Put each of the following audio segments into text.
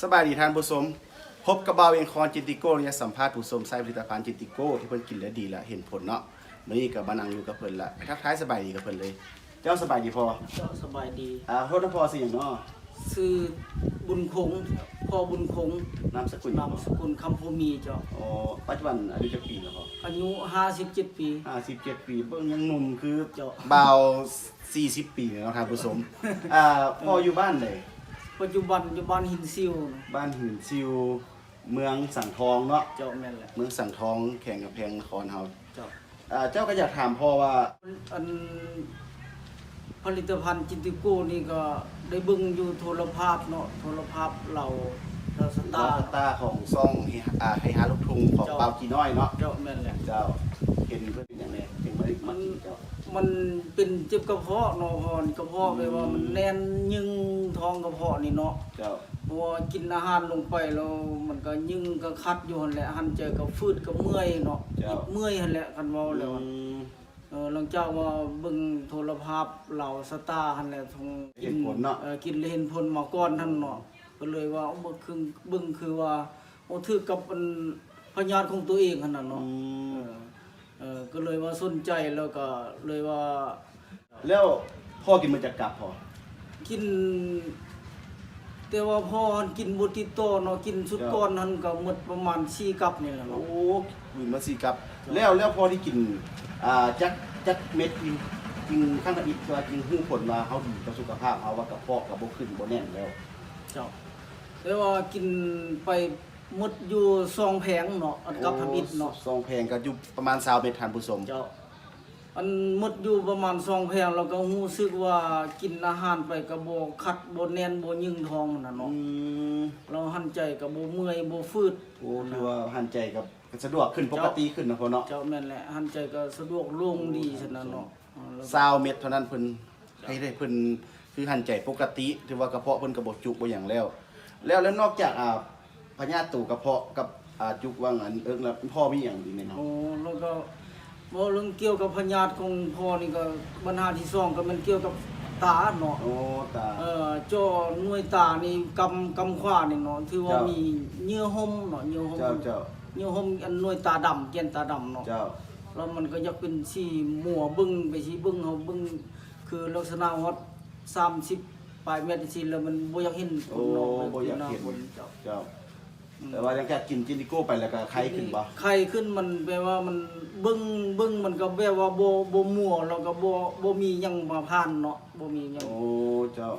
สบายดีท่านผู้ชมพบกับบ่าวเองคอนจินติโก้เนี่ยสัมภาษณ์ผู้ชมใช้ผลิตภัณฑ์จินติโก้ที่เพิ่นกินแล้วดีแล้วเห็นผลเนาะมื้อนี้ก็มานั่งอยู่กับเพิ่นละทักทายสบายดีกับเพิ่นเลยเจ้าสบายดีพอ เจ้าสบายดีโทษนะพอสิหยังเนาะซื้อบุญคงพ่อบุญคงนามสกุล นามสกุลคำพูมีเจ้าอ๋อปัจจุบันอายุจักปีแล้วพออายุ57 ปี57ปีเบิ่งยังหนุ่มคือ เจ้า บ่าว40 ปีเนาะท่านผู้ชมพ่ออยู่บ้านใดปัจจุบันอยู่บ้านหินซิวบ้านหินซิวเมืองสังทองเนาะเจ้าแม่นแหละเมืองสังทองแข่งกับแพงนครเฮาเจ้าเจ้าก็อยากถามพ่อว่าอันผลิตภัณฑ์จินติโก้นี่ก็ได้เบิ่งอยู่โทรภาพเนาะโทรภาพเราสตาร์ของซ่องให้หาลูกทุ่งของเปากีน้อยเนาะเจ้าแม่นแหละเจ้าเห็นเพิ่นเป็นอย่างไรถึงมันเป็นเจ็บกระเพาะเนาะพอกระเพาะไปว่ามันแน่นยึงท้องกระเพาะนี่เนาะเจ้าเพราะว่ากินอาหารลงไปแล้วมันก็ยึงก็คัดอยู่หั่นแหละหันใจก็ฟืดก็เมื่อยเนาะเมื่อยหั่นแหละคันเว้าแล้วหลังจากว่าเบิ่งโทรภาพเหล่าสตาร์หั่นแหละทงเห็นผลเนาะกินเห็นผลมาก่อนท่านเนาะก็เลยว่าเบิ่งคือว่าถือกับพญาติของตัวเองหั่นน่ะเนาะก็เลยว่าสนใจแล้วก็เลยว่าแล้วพ่อกินมาจากกับพ่อกินแต่ว่าพ่อกินบ่ติดต่อเนาะกินสุดก่อนนั้นก็หมดประมาณ4กัปนี่แหละเนาะโอ้กินมา4กัปแล้วพ่อที่กินจักเม็ดกินข้างละอีกว่ากินหู้ผลมาเฮาดีกับสุขภาพเฮาว่ากระเพาะก็บ่ขึ้นบ่แน่นแล้วเจ้าแต่ว่ากินไปหมดอยู่2แผงเนาะอันกับทำอิฐเนาะ2แผงก็อยู่ประมาณ20เม็ดท่านผู้ชมเจ้าอันหมดอยู่ประมาณ2แผงแล้วก็รู้สึกว่ากินอาหารไปก็บ่คัดบ่แน่นบ่ยึงท้องน่ะเนาะเราหันใจก็บ่เมื่อยบ่ฟืดโอ้ถือว่าหันใจกับสะดวกขึ้นปกติขึ้นนะพ่อเนาะเจ้าแม่นแหละหันใจก็สะดวกโล่งดีฉะนั้นเนาะ20เม็ดเท่านั้นเพิ่นให้ได้เพิ่นคือหันใจปกติถือว่ากระเพาะเพิ่นก็บ่จุกบ่หยังแล้วนอกจากพญาติตู่กระเพาะกับจุกว่างอันแล้วพ่อมีหยังอีกไหมเนาะโอ้แล้วก็บ่เรื่องเกี่ยวกับพญาติของพ่อนี่ก็ปัญหาที่2ก็มันเกี่ยวกับตาเนาะโอ้ตาจ้อหน่วยตานี่กำขวานี่เนาะถือว่ามีเยื่อหุ้มเนาะเยื่อหุ้มเจ้าเยื่อหุ้มอันหน่วยตาดำแก่นตาดำเนาะเจ้าแล้วมันก็อยากเป็นสีมัวบึ้งไปสิบึ้งเฮาบึ้งคือลักษณะฮอด30ปลายเมตรสิแล้วมันบ่อยากเห็นโอ้บ่อยากเห็นเจ้าแต่ว่ายังแค่กินจินติโก้ไปแล้วก็ไข้ขึ้นบ่ไข้ขึ้นมันแปลว่ามันบึ้งมันก็แปลว่าบ่มัวแล้วก็บ่มีหยังมาผ่านเนาะบ่มีหยังโอ้เจ้า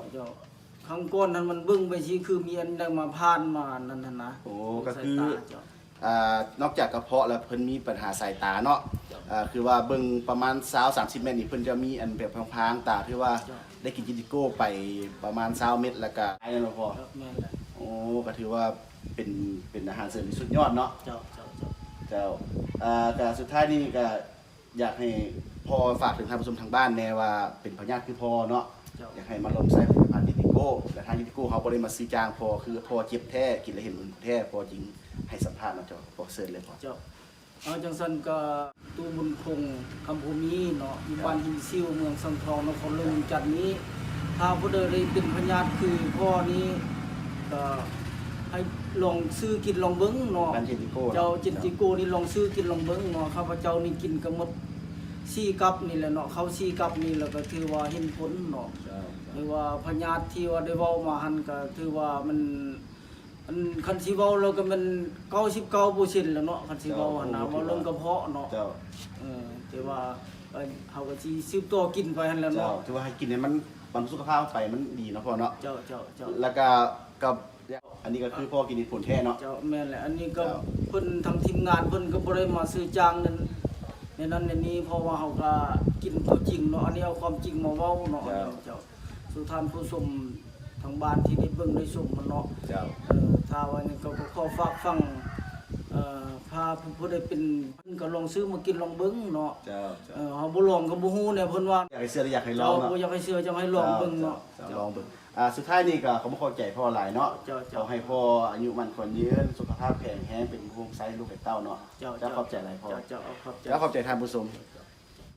ข้างก้นนั้นมันบึ้งไปสิคือมีอันใดมาผ่านมานั่นน่ะนะโอ้ก็คือนอกจากกระเพาะแล้วเพิ่นมีปัญหาสายตาเนาะคือว่าเบิ่งประมาณ20-30 เมตรนี่เพิ่นจะมีอันแบบพางๆตาที่ว่าได้กินจินติโก้ไปประมาณ20เมตรแล้วก็ไอ้นั่นบ่พอแม่นแหละโอ้ก็ถือว่าเป็นอาหารเสริมที่สุดยอดเนาะเจ้าก็สุดท้ายนี่ก็อยากให้พ่อฝากถึงท่านผู้ชมทางบ้านแน่ว่าเป็นพญาติคือพ่อเนาะอยากให้มาลองใช้ผลิตภัณฑ์จินติโก้และทางจินติโก้เฮาบ่ได้มาซื้อจ้างพ่อคือพ่อเจ็บแท้กินแล้วเห็นผลแท้พ่อจริงให้สัมภาษณ์เนาะเจ้าพ่อเชิญเลยพ่อเจ้าจังซั่นก็ตูบุญคงคำพูมีเนาะอยู่บ้านหินซิวเมืองสังทองนครหลวงจันทร์นี้ถ้าผู้ใดได้เป็นพญาติคือพ่อนี้ก็ให้ลองซื้อกินลองเบิ่งเนาะเจ้าจินติโก้นี่ลองซื้อกินลองเบิ่งเนาะข้าพเจ้านี่กินก็หมด4กัปนี่แหละเนาะเขา4กัปนี่แล้วก็ถือว่าเห็นผลเนาะหรือว่าพญาติที่ว่าได้เว้ามาหั่นก็ถือว่ามันคันสิเว้าแล้วก็มัน99%แล้วเนาะคันสิเว้าหั่นน่ะว่าเรื่องกระเพาะเนาะแต่ว่าเฮาก็สิสืบต่อกินไปหั่นแหละเนาะถือว่าให้กินให้มันบำรุงสุขภาพไปมันดีเนาะพ่อเนาะเจ้าแล้วก็กับอันนี้ก็คือพ่อกินผลแท้เนาะเจ้าแม่นแหละอันนี้ก็เพิ่นทางทีมงานเพิ่นก็บ่ได้มาซื้อจ้างนั้นในนั้นในนี้เพราะว่าเฮาก็กินตัวจริงเนาะอันนี้เอาความจริงมาเว้าเนาะเจ้าสู่ท่านผู้ชมทางบ้านที่ได้เบิ่งได้ชมมันเนาะถ้าว่านี่ก็ขอฝากฟังพาผู้ใดเป็นเพิ่นก็ลองซื้อมากินลองเบิ่งเนาะเฮาบ่ลองก็บ่ฮู้เนี่ยเพิ่นว่าอยากให้เชื่ออยากให้ลองเนาะบ่อยากให้เชื่อจะให้ลองเบิ่งเนาะลองเบิ่งสุดท้ายนี่ก็เขาบ่เข้าใจพ่อหลายเนาะเอาให้พ่ออายุมันคนยืนสุขภาพแข็งแรงเป็นโฮมไซส์ลูกให้เต้าเนาะเจ้าขอบใจหลายพ่อเจ้าขอบใจท่านผู้ชม